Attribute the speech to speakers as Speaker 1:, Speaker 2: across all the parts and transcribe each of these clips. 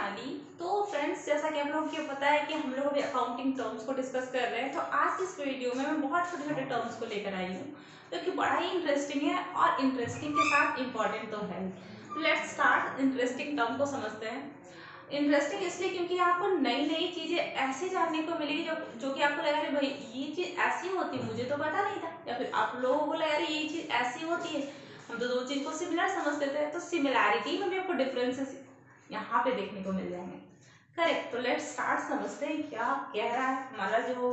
Speaker 1: सोनाली। तो फ्रेंड्स, जैसा कि आप लोगों को पता है कि हम लोग अभी अकाउंटिंग टर्म्स को डिस्कस कर रहे हैं, तो आज इस वीडियो में मैं बहुत छोटे छोटे टर्म्स को लेकर आई हूँ जो कि बड़ा ही इंटरेस्टिंग है और इंटरेस्टिंग के साथ इम्पॉर्टेंट तो है। लेट्स स्टार्ट इंटरेस्टिंग टर्म को समझते हैं। इंटरेस्टिंग इसलिए क्योंकि आपको नई नई चीज़ें ऐसे जानने को मिलेगी जो कि आपको लगा भाई ये चीज़ ऐसी होती है, मुझे तो पता नहीं था, या फिर आप लोगों को लगा ये चीज़ ऐसी होती है। हम तो दो चीज़ को सिमिलर समझते थे, तो सिमिलैरिटी में भी आपको डिफरेंसेस यहाँ पे देखने को मिल जाएंगे। करेक्ट। तो लेट्स स्टार्ट समझते हैं क्या कह रहा है हमारा जो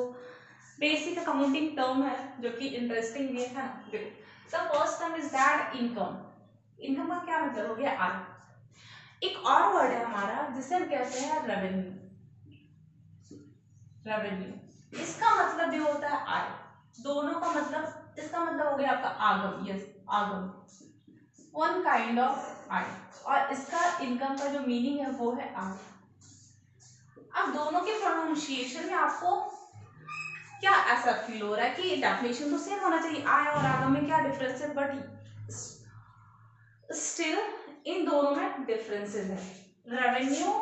Speaker 1: बेसिक अकाउंटिंग टर्म है जो कि इंटरेस्टिंग ये था ना। देखो, the first term is that income. Income का क्या मतलब हो गया? आय। एक और वर्ड है हमारा जिसे हम कहते हैं रेवेन्यू। रेवेन्यू इसका मतलब भी होता है आय। दोनों का मतलब, इसका मतलब हो गया आपका आगम। यस, आगम, वन काइंड ऑफ आय। और इसका इनकम का जो मीनिंग है वो है आय। अब दोनों के प्रोनाउंसिएशन में आपको क्या ऐसा फील हो रहा है कि डेफिनेशन तो सेम होना चाहिए, आय और आगम में क्या डिफरेंस है, बट स्टिल इन दोनों में डिफरेंसेस है। रेवेन्यू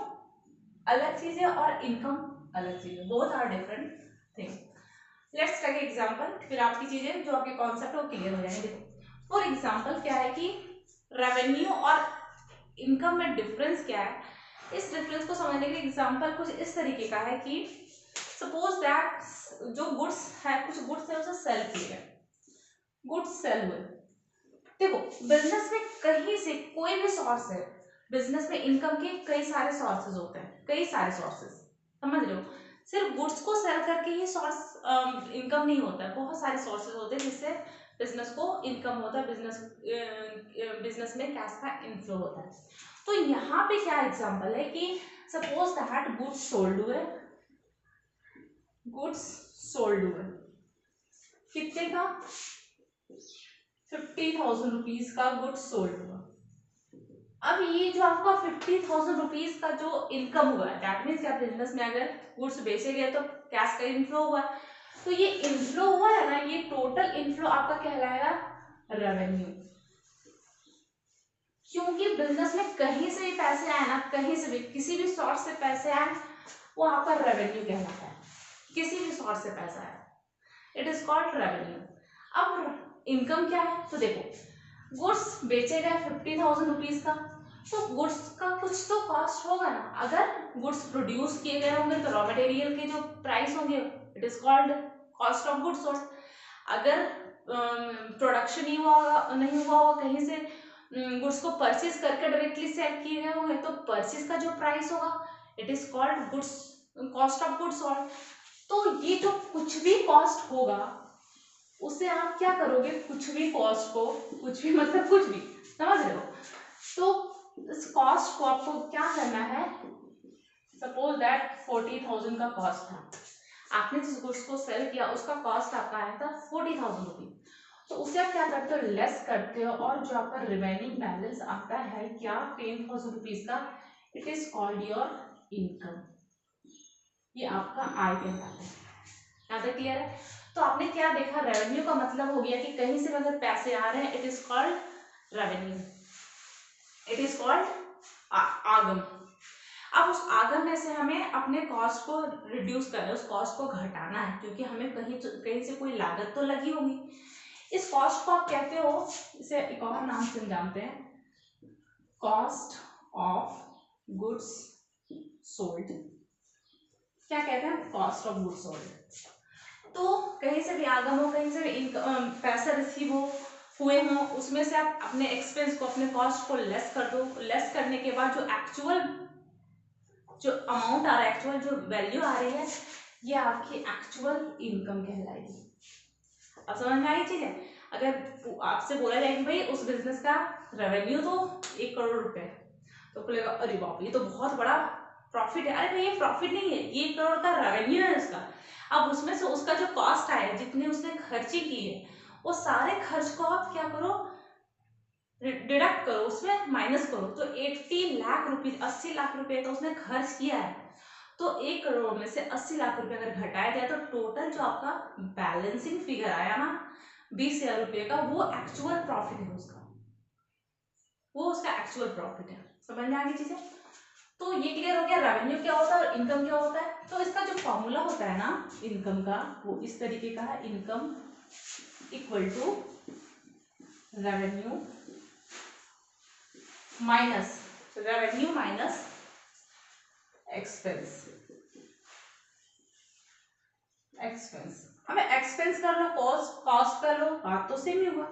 Speaker 1: अलग चीज है और इनकम अलग चीज है, both are different thing. Let's take example, फिर आपकी चीजें जो आपके कॉन्सेप्ट है वो क्लियर हो जाएंगे। देखो, फॉर एग्जांपल क्या है कि रेवेन्यू और इनकम में डिफरेंस क्या है, इस डिफरेंस को समझने के लिए एग्जांपल कुछ इस तरीके का है कि सपोज दैट जो गुड्स है, कुछ गुड्स है उसे सेल किए गए, गुड्स सेल हुए। देखो, बिजनेस में कहीं से कोई भी सोर्स है, बिजनेस में इनकम के कई सारे सोर्सेज होते हैं, कई सारे सोर्सेज, समझ रहे हो। सिर्फ गुड्स को सेल करके ही सोर्स इनकम नहीं होता है, बहुत सारे सोर्सेज होते हैं जिससे बिजनेस को इनकम होता है, बिजनेस में कैश का इनफ्लो होता है। तो यहाँ पे क्या एग्जांपल है कि सपोज दैट गुड्स सोल्ड हुए, गुड्स सोल्ड हुए कितने का? 50,000 रुपीज का गुड्स सोल्ड हुआ। अब ये जो आपका 50,000 रुपीज का जो इनकम हुआ है, दैट मीन्स क्या, बिजनेस में अगर गुड्स बेचे गए तो कैश का इनफ्लो हुआ है। तो ये इनफ्लो हुआ है ना, ये टोटल इनफ्लो आपका कहलाएगा रेवेन्यू। क्योंकि बिजनेस में कहीं से भी पैसे आए ना, कहीं से भी किसी भी सोर्स से पैसे आए, वो आपका रेवेन्यू कहलाता है। किसी भी सोर्स से पैसा आया, इट इज कॉल्ड रेवेन्यू। अब इनकम क्या है? तो देखो, गुड्स बेचे गए 50,000 रुपीज का, तो गुड्स का कुछ तो कॉस्ट होगा ना। अगर गुड्स प्रोड्यूस किए गए होंगे तो रॉ मटेरियल के जो प्राइस होंगे, it is called cost of goods sold. अगर प्रोडक्शन ही नहीं हुआ होगा, कहीं से गुड्स को परचेज करके डायरेक्टली सेल किए गए होंगे, तो परचेज का जो प्राइस होगा, it is called goods, cost of goods sold. तो ये जो कुछ भी कॉस्ट होगा उससे आप क्या करोगे? कुछ भी कॉस्ट को, कुछ भी मतलब कुछ भी, समझ रहे हो। तो इस कॉस्ट को आपको क्या करना है? सपोज दैट 40,000 का कॉस्ट था, आपने जिस गुड्स को सेल किया उसका कॉस्ट आपका आया था 40,000 रुपीज। तो उसे आप क्या करते हो? लेस करते हो, और जो आपका रिमेनिंग बैलेंस आता है क्या, 10,000 रुपीज का, it is called your income. ये आपका आय कहलाता है। यहाँ तक क्लियर है? तो आपने क्या देखा, रेवेन्यू का मतलब हो गया कि कहीं से अगर पैसे आ रहे हैं, it is called revenue, it is called आगम। अब उस आगम में से हमें अपने कॉस्ट को रिड्यूस करना है, उस कॉस्ट को घटाना है, क्योंकि हमें कहीं से कोई लागत तो लगी होगी। इस कॉस्ट को आप कहते हो, इसे एक और नाम से जानते हैं, कॉस्ट ऑफ गुड्स सोल्ड। क्या कहते हैं? Cost of goods sold. तो कहीं से भी आगम हो, कहीं से भी पैसा रिसीव हुए हो, उसमें से आप अपने एक्सपेंस को, अपने कॉस्ट को लेस कर दो। लेस करने के बाद जो एक्चुअल जो अमाउंट आ रहा है, एक्चुअल जो वैल्यू आ रही है, ये आपकी एक्चुअल इनकम कहलाएगी। अब समझ में आई चीज है? अगर आपसे बोला जाए कि भाई उस बिजनेस का रेवेन्यू तो 1 करोड़ रुपए, तो बोलेगा अरे बाप, ये तो बहुत बड़ा प्रॉफिट है। अरे भाई, ये प्रॉफिट नहीं है, ये 1 करोड़ का रेवेन्यू है उसका। अब उसमें से उसका जो कॉस्ट आया, जितने उसने खर्ची की है, वो सारे खर्च को आप क्या करो? डिडक्ट करो, उसमें माइनस करो। तो 80 लाख रुपीज, 80 लाख रुपए का उसने खर्च किया है, तो 1 करोड़ में से 80 लाख रुपए अगर घटाया जाए तो टोटल जो आपका बैलेंसिंग फिगर आया ना 20,000 रुपए का, वो एक्चुअल प्रॉफिट है उसका, वो उसका एक्चुअल प्रॉफिट है। समझ में आ गई चीजें? तो ये क्लियर हो गया रेवेन्यू क्या होता है और इनकम क्या होता है। तो इसका जो फॉर्मूला होता है ना इनकम का, वो इस तरीके का है, income equal to revenue minus expense. हमें एक्सपेंस कर लो, कॉस्ट कर लो, बात तो सेम ही हुआ।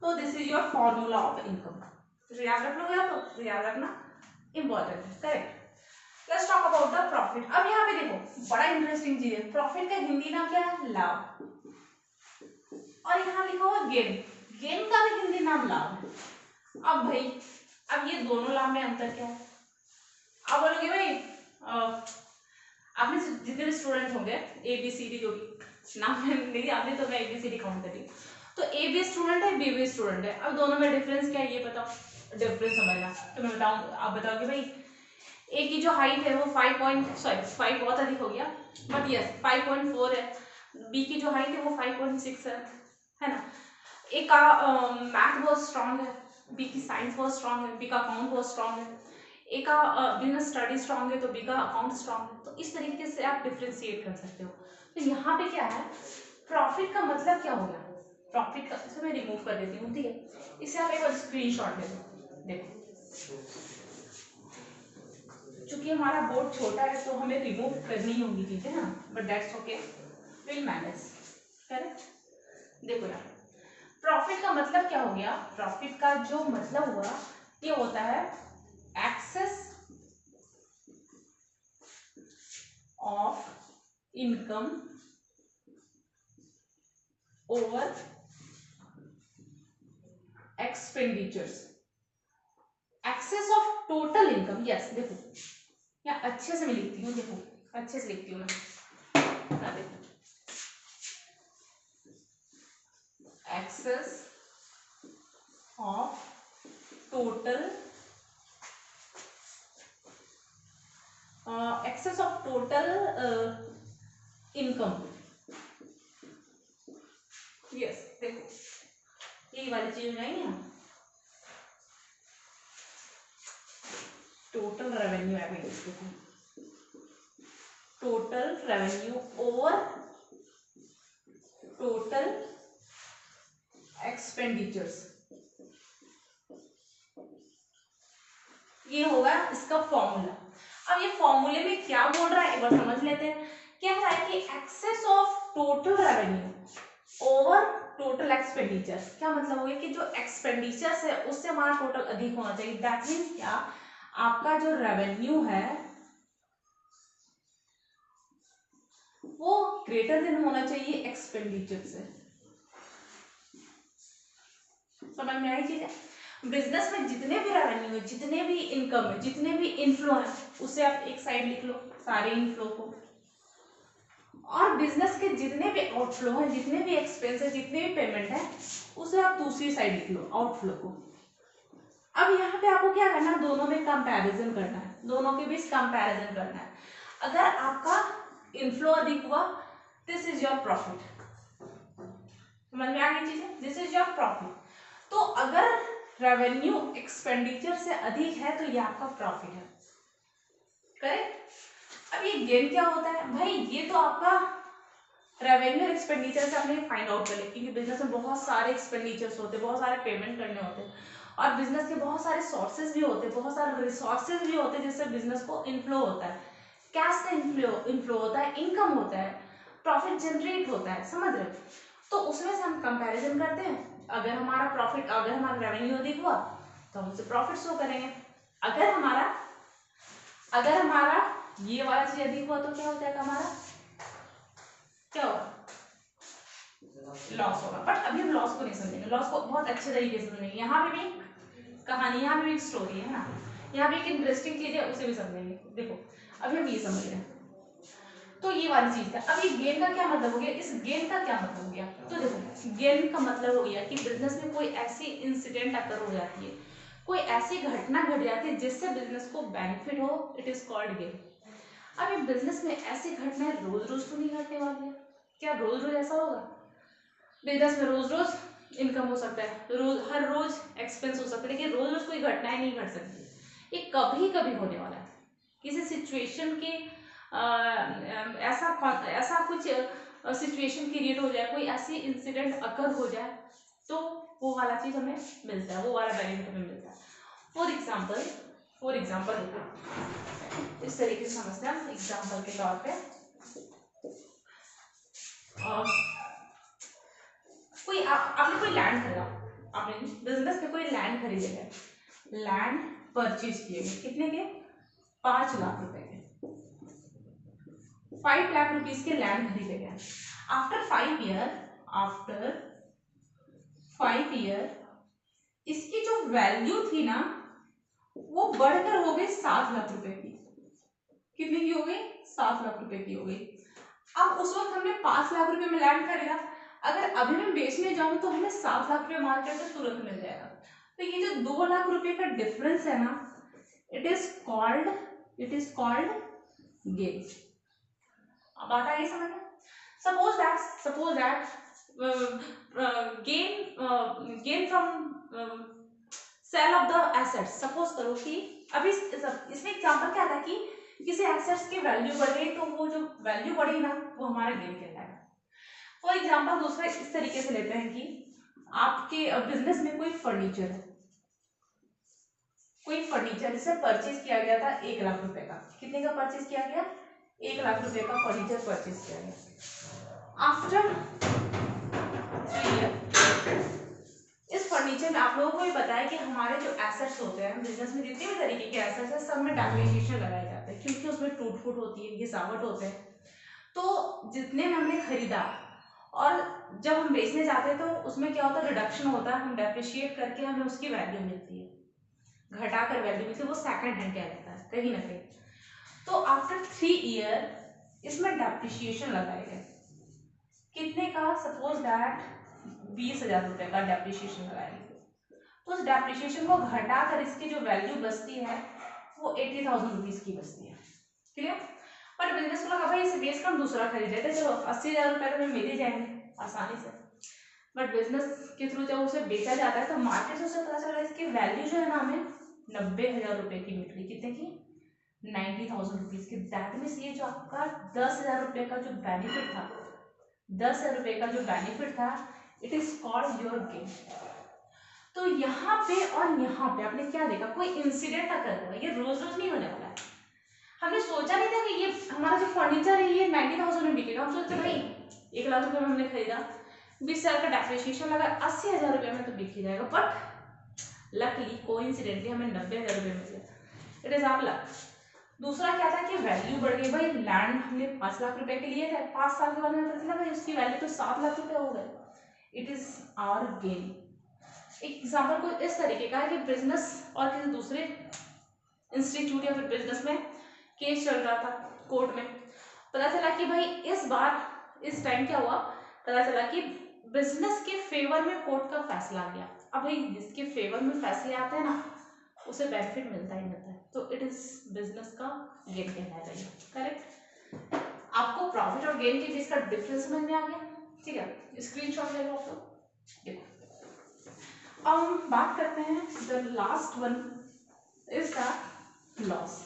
Speaker 1: तो this is your formula of income. तो याद रख लो, या तो याद रखना इंपॉर्टेंट है, correct. Let's talk about the profit. अब यहाँ पे देखो बड़ा इंटरेस्टिंग चीज है, प्रॉफिट का हिंदी नाम क्या है, लाभ, और यहाँ लिखा हुआ गेन, गेन का भी हिंदी नाम लाभ है। अब भाई अब ये दोनों लाभ में अंतर क्या है। अब बोलोगे भाई आपने जितने भी स्टूडेंट होंगे ABCD जो भी नाम नहीं आते तो मैं ABCD काउंट करी, तो A भी स्टूडेंट है B भी स्टूडेंट है। अब दोनों में डिफरेंस क्या है ये बताओ, डिफरेंस समझना। तो मैं बताऊं, आप बताओगे भाई A की जो हाइट है वो 5 बहुत अधिक हो गया, बट यस 5.4 है। B की जो हाइट है वो 5.6 है ना। A का मैथ बहुत स्ट्रांग है, B की साइंस बहुत स्ट्रांग है, B का अकाउंट बहुत स्ट्रांग है, ए का बिजनेस स्टडी स्ट्रांग है तो बी का अकाउंट स्ट्रांग है। तो इस तरीके से आप डिफ्रेंशिएट कर सकते हो। तो यहाँ पे क्या है, प्रॉफिट का मतलब क्या हो गया, प्रॉफिट का, इसे मैं रिमूव कर देती हूँ, ठीक है। इसे आप एक बार स्क्रीनशॉट ले लो, देखो चूंकि हमारा बोर्ड छोटा है तो हमें रिमूव करनी होगी चीजें ना, but that's okay, will manage, correct. देखो यार प्रॉफिट का मतलब क्या हो गया, प्रॉफिट का जो मतलब हुआ ये होता है excess of income over expenditures, excess of total income. Yes देखो या अच्छे से मैं लिखती हूँ, देखो अच्छे से लिखती हूँ मैं, देखो excess of total income. Yes देखो यही वाली चीज हो जाएगी ना, टोटल रेवेन्यू है भाई, देखो total revenue over total expenditures, ये होगा इसका फॉर्मूला। अब ये फॉर्मूले में क्या बोल रहा है एक बार समझ लेते हैं। क्या है कि excess of total revenue over total expenditure, क्या मतलब हो गया कि जो एक्सपेंडिचर्स है उससे हमारा टोटल अधिक होना चाहिए। दैट मीन्स क्या, आपका जो रेवेन्यू है वो ग्रेटर देन होना चाहिए एक्सपेंडिचर से। समझ में आई चीज है। बिजनेस में जितने भी रेवेन्यू है, जितने भी इनकम है, जितने भी इनफ्लो है, उसे आप एक साइड लिख लो सारे इनफ्लो को, और बिजनेस के जितने भी आउटफ्लो है, जितने भी एक्सपेंस है, जितने भी पेमेंट है, उसे आप दूसरी साइड लिख लो आउटफ्लो को। अब यहाँ पे आपको क्या करना है, दोनों में कंपैरिजन करना है, दोनों के बीच कंपैरिजन करना है। अगर आपका इनफ्लो अधिक हुआ, दिस इज योर प्रॉफिट। समझ में आ गई चीजें, दिस इज योर प्रॉफिट। तो अगर रेवेन्यू एक्सपेंडिचर से अधिक है तो ये आपका प्रॉफिट है, करेक्ट। अब ये गेन क्या होता है भाई, ये तो आपका रेवेन्यू एक्सपेंडिचर से आपने फाइंड आउट कर लिया, क्योंकि बिजनेस में बहुत सारे एक्सपेंडिचर्स होते हैं, बहुत सारे पेमेंट करने होते हैं, और बिजनेस के बहुत सारे सोर्सेज भी होते हैं, बहुत सारे रिसोर्सेज भी होते हैं जिससे बिजनेस को इनफ्लो होता है, कैश का इनफ्लो होता है, इनकम होता है, प्रॉफिट जनरेट होता है, समझ रहे हो। तो उसमें से हम कंपैरिजन करते हैं, अगर हमारा प्रॉफिट, अगर हमारा रेवेन्यू अधिक हुआ तो हम उसे प्रॉफिट शो करेंगे, अगर हमारा ये वाला चीज अधिक हुआ तो क्या हो जाएगा, हमारा क्या होगा, लॉस होगा। बट अभी हम लॉस को नहीं समझेंगे, लॉस को बहुत अच्छे तरीके से समझेंगे। यहाँ पे भी कहानी, यहाँ पे भी एक स्टोरी है ना, यहाँ पे एक इंटरेस्टिंग चीज है, उसे भी समझेंगे। देखो अभी हम ये समझ रहे हैं, तो ये वाली चीज है। अब ये गेन का क्या मतलब हो गया, इस गेन का क्या मतलब हो गया, तो देखो गेन का मतलब हो गया कि बिजनेस में कोई ऐसी इंसिडेंट अकर हो जाती है, कोई ऐसी घटना घट जाती है जिससे बिजनेस को बेनिफिट हो, इट इज कॉल्ड गेन। अब ये बिजनेस में ऐसी घटनाएं रोज रोज तो नहीं घटने वाली है, क्या रोज रोज ऐसा होगा, बिजनेस में रोज रोज इनकम हो सकता है, रोज हर रोज एक्सपेंस हो सकता है, लेकिन रोज रोज कोई घटनाएं नहीं घट सकती, ये कभी कभी होने वाला है, किसी सिचुएशन के ऐसा कुछ सिचुएशन क्रिएट हो जाए, कोई ऐसी इंसिडेंट अकर हो जाए, तो वो वाला चीज हमें मिलता है, वो वाला बेनिफिट हमें मिलता है। फॉर एग्जाम्पल देखो इस तरीके से समझते हैं एग्जाम्पल के तौर पे। आपने कोई लैंड खरीदा, आपने बिजनेस में कोई लैंड खरीदे गए, लैंड परचेज किए गए, कितने के? 5 लाख रुपए के, 5 लाख रुपीस के लैंड खरीदे गए। आफ्टर 5 ईयर इसकी जो वैल्यू थी ना वो बढ़कर हो गई 7 लाख रुपए की। कितने की हो गई? 7 लाख रुपए की हो गई। अब उस वक्त हमने 5 लाख रुपए में लैंड खरीदा, अगर अभी मैं बेचने जाऊं तो हमें 7 लाख रुपए मार्केट में तुरंत मिल जाएगा। तो ये जो 2 लाख रुपए का डिफरेंस है ना, इट इज कॉल्ड गेन। अब बात आ गई समझ में? Suppose that gain from sale of the assets. Suppose करो कि अभी इसमें एग्जांपल क्या था कि किसी एसेट्स की वैल्यू बढ़ गई, तो वो जो वैल्यू बढ़ी ना वो हमारा गेन कहलाएगा। फॉर एग्जांपल दूसरा इस तरीके से लेते हैं कि आपके बिजनेस में कोई फर्नीचर है, जिसे परचेज किया गया था 1 लाख रुपए का। कितने का परचेज किया गया? 1 लाख रुपए का फर्नीचर परचेज किया गया। आफ्टर 3 ईयर इस फर्नीचर में आप लोगों को भी पता है कि हमारे जो एसेट्स होते हैं बिजनेस में, जितने भी तरीके के एसेट्स हैं सब में डेप्रिसिएशन लगाए जाते हैं, क्योंकि उसमें टूट फूट होती है, गिरावट होते हैं। तो जितने में हमने खरीदा और जब हम बेचने जाते हैं तो उसमें क्या होता है? रिडक्शन होता है, हम डेप्रिशिएट करके हमें उसकी वैल्यू मिलती है, घटा कर वैल्यू मिलती है, वो सेकंड हैंड कहलाता है कहीं ना कहीं। तो आफ्टर 3 ईयर इसमें डेप्रिशिएशन लगाए गए, कितने का? सपोज दैट 20,000 रुपए का डेप्रिशिएशन लगाएंगे। तो उस डेप्रिशिएशन को घटा कर इसकी जो वैल्यू बचती है वो 80,000 रुपीज की बचती है। क्लियर? पर बिजनेस को लगा भाई इसे बेच कर हम दूसरा खरीद लेते, चलो 80,000 रुपए तो मिल ही जाएंगे आसानी से। बट बिजनेस के थ्रू जब उसे बेचा जाता है तो मार्केट से उसे पता चला इसकी वैल्यू जो है ना हमें 90,000 रुपए की मिल रही। कितने की? 90,000 रुपीज की। दैट मीन्स ये जो आपका 10,000 रुपए का जो बेनिफिट था, 10,000 रुपए का जो बेनिफिट था, it is called your gain. तो यहाँ पे और यहाँ पे आपने क्या देखा? कोई इंसिडेंट अकर हुआ, ये रोज रोज नहीं होने वाला है। हमने सोचा नहीं था कि ये हमारा जो फर्नीचर है ये 90,000 में बिकेगा। हम सोचते भाई 1 लाख रुपए में हमने खरीदा, 20,000 का डेप्रिसिएशन लगा, 80,000 रुपए में तो बिक ही जाएगा। बट लकली कोइंसिडेंटली हमें 90,000 रुपए मिल गया। It is our luck. दूसरा क्या था कि वैल्यू बढ़ गई। भाई लैंड हमने 5 लाख रुपए के लिए थे, 5 साल के बाद हमें पता चला भाई उसकी वैल्यू तो 7 लाख रुपए हो गए। It is our gain. Example को इस तरीके का है कि बिजनेस और किसी दूसरे इंस्टीट्यूट या फिर बिजनेस में केस चल रहा था कोर्ट में, पता चला कि भाई इस बार इस टाइम क्या हुआ, पता चला कि बिजनेस के फेवर में कोर्ट का फैसला आ गया। अब भाई जिसके फेवर में फैसले आते हैं ना उसे बेनिफिट मिलता ही मिलता है, तो इट इज बिजनेस का गेन कहलाएगा ये। करेक्ट? आपको प्रॉफिट और गेन के बीच का डिफरेंस समझ में आ गया? ठीक है, स्क्रीनशॉट ले लो आप लोग। देखो अब हम बात करते हैं the last one is the loss.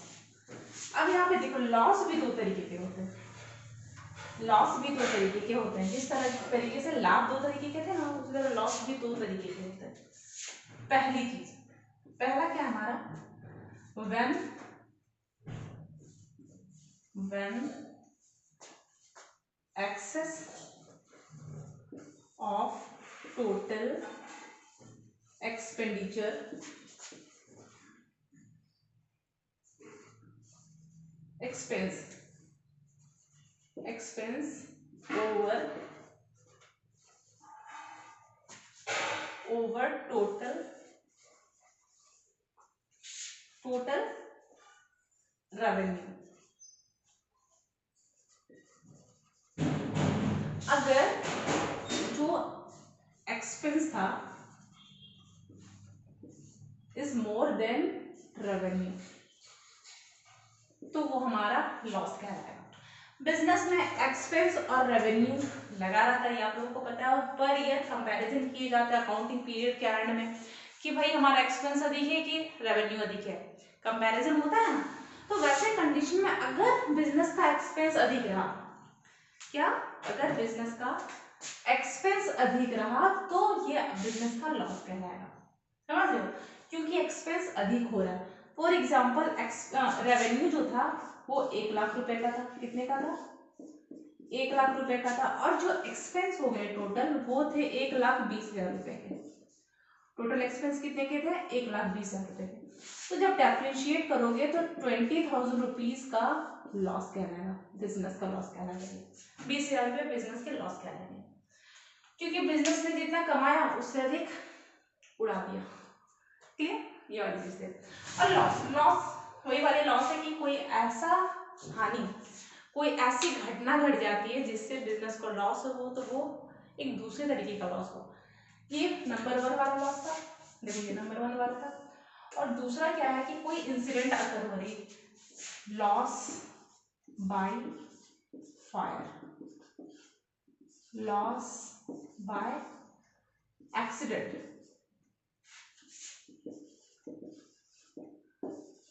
Speaker 1: अब यहाँ पे देखो लॉस भी 2 तरीके के होते हैं। लॉस भी 2 तरीके के होते हैं। जिस तरीके से लाभ 2 तरीके के थे ना, उसी तरह लॉस भी 2 तरीके के होते हैं। पहली चीज, पहला क्या हमारा? when excess of total expenditure expense over total revenue। अगर जो एक्सपेंस था इज मोर देन रेवेन्यू तो वो हमारा लॉस कहलाएगा। बिजनेस में एक्सपेंस और रेवेन्यू लगा रहता है, आप लोगों को पता है, और पर ईयर कंपैरिजन किए जाते हैं अकाउंटिंग पीरियड के एंड में कि भाई हमारा एक्सपेंस अधिक है कि रेवेन्यू अधिक है, कंपैरिजन होता है ना। तो वैसे कंडीशन में अगर बिजनेस का एक्सपेंस अधिक रहा, क्या, अगर बिजनेस का एक्सपेंस अधिक रहा तो ये बिजनेस का लॉस कहलाएगा। समझ रहे हो, क्योंकि एक्सपेंस अधिक हो रहा है। फॉर एग्जाम्पल रेवेन्यू जो था वो 1 लाख रुपए का था। कितने का था? 1 लाख रुपए का था। और जो एक्सपेंस हो गए टोटल वो थे 1,20,000 रुपए के। टोटल एक्सपेंस कितने के थे? 1,20,000 रुपए के। तो जब डिफरेंशिएट करोगे तो 20,000 रुपीज का लॉस कहलाएगा, बिजनेस का लॉस कहलाएगा। 20,000 रुपये बिजनेस के लॉस कहलाएंगे, क्योंकि बिजनेस ने जितना कमाया उससे अधिक उड़ा दिया। क्लियर? ये वाली चीज है। और लॉस वही वाले लॉस है कि कोई ऐसा हानि, कोई ऐसी घटना घट जाती है जिससे बिजनेस को लॉस हो, तो वो एक दूसरे तरीके का लॉस हो। ये नंबर 1 वाला लॉस था। देखो ये नंबर 1 वाला था। और दूसरा क्या है कि कोई इंसिडेंट अकर हो रही, loss by fire, loss by accident,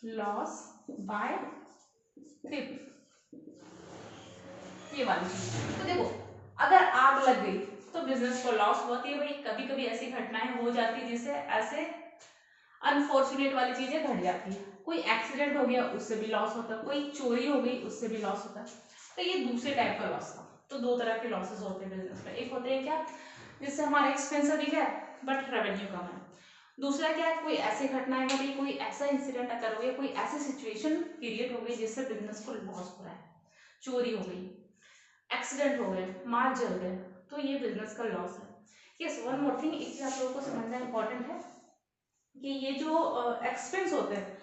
Speaker 1: loss by trip, ये वाली चीज। तो देखो अगर आग लग गई तो बिजनेस को लॉस होती है भाई। कभी कभी ऐसी घटनाएं हो जाती है जिससे ऐसे अनफॉर्चुनेट वाली चीजें घट जाती है। कोई एक्सीडेंट हो गया उससे भी लॉस होता है, कोई चोरी हो गई उससे भी लॉस होता है। तो ये दूसरे टाइप का लॉस था। तो 2 तरह के लॉसेस होते हैं बिजनेस में। एक होते हैं क्या, जिससे हमारा एक्सपेंस अधिक है बट रेवेन्यू कम है। दूसरा क्या है, कोई ऐसी घटनाएं हो गई, कोई ऐसा इंसिडेंट अकर हो गया, कोई ऐसी सिचुएशन क्रिएट हो गई जिससे बिजनेस को लॉस हो रहा है। चोरी हो गई, एक्सीडेंट हो गए, माल जल गए, तो ये बिजनेस का लॉस है। यस, वन मोर थिंग, इसलिए आप लोगों को समझना इंपॉर्टेंट है कि ये जो एक्सपेंस होते हैं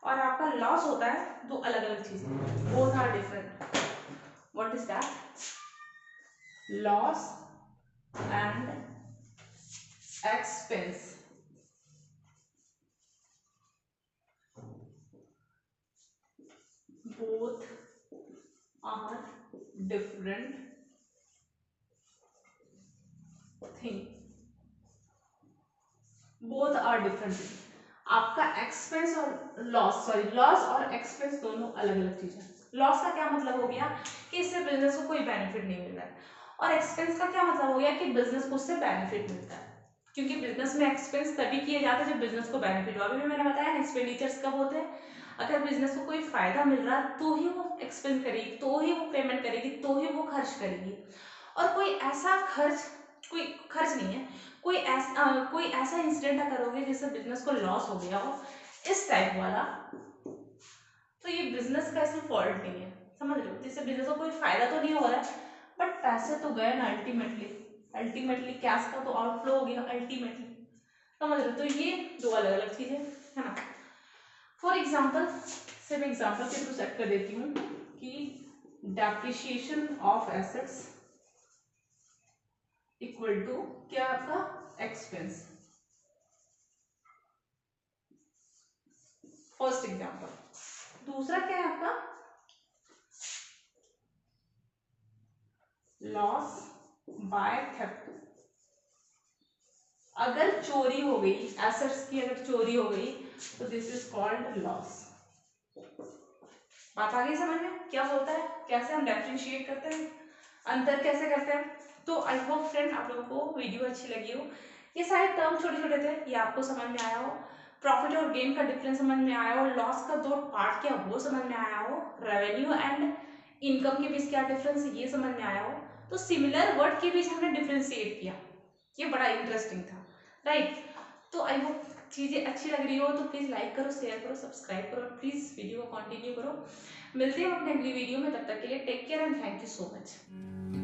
Speaker 1: और आपका लॉस होता है, दो अलग अलग चीजें, both are different. What is that? Loss and expense both are different thing, both are different thing। आपका एक्सपेंस और लॉस और एक्सपेंस दोनों अलग अलग चीजें। लॉस का क्या मतलब हो गया कि इससे बिजनेस को कोई बेनिफिट नहीं मिल रहा है, और एक्सपेंस का क्या मतलब हो गया कि बिजनेस को उससे बेनिफिट मिलता है। क्योंकि बिजनेस में एक्सपेंस तभी किए जाते हैं जब बिजनेस को बेनिफिट हो। अभी भी मैंने बताया ना, एक्सपेंडिचर्स कब होते हैं, अगर बिजनेस को कोई फायदा मिल रहा है तो ही वो एक्सपेंस करेगी, तो ही वो पेमेंट करेगी, तो ही वो खर्च करेगी। और कोई ऐसा खर्च नहीं है, कोई ऐसा इंसिडेंट करोगे जिससे बिजनेस को लॉस हो गया हो, इस टाइप वाला, तो ये बिजनेस का इसमें फॉल्ट नहीं है। समझ रहे हो, जिससे बिजनेस को कोई फायदा तो नहीं हो रहा है बट पैसे तो गए ना अल्टीमेटली कैश का तो आउटफ्लो हो गया अल्टीमेटली। समझ रहे हो, तो ये दो अलग अलग चीजें है ना। फॉर एग्जाम्पल, सिर्फ एग्जाम्पल के थ्रू सेट कर देती हूँ कि depreciation of assets equal to क्या आपका एक्सपेंस। First example. दूसरा क्या है आपका लॉस बाय थेफ्ट। अगर चोरी हो गई, एसेट्स की अगर चोरी हो गई तो दिस इज कॉल्ड लॉस। बात आ गई समझ में क्या होता है, कैसे हम डिफरेंशिएट करते हैं, अंतर कैसे करते हैं। तो आई होप फ्रेंड आप लोगों को वीडियो अच्छी लगी हो। ये सारे टर्म छोटे छोटे थे, ये आपको समझ में आया हो। प्रॉफिट और गेन का डिफरेंस समझ में आया हो, लॉस का दो पार्ट क्या वो समझ में आया हो, रेवेन्यू एंड इनकम के बीच क्या डिफरेंस ये समझ में आया हो। तो सिमिलर वर्ड के बीच हमने डिफरेंशिएट किया, ये बड़ा इंटरेस्टिंग था, राइट। तो आई होप चीज़ें अच्छी लग रही हो तो प्लीज़ लाइक करो, शेयर करो, सब्सक्राइब करो, प्लीज़ वीडियो को कंटिन्यू करो। मिलते हैं अपने अगली वीडियो में, तब तक के लिए take care and thank you so much.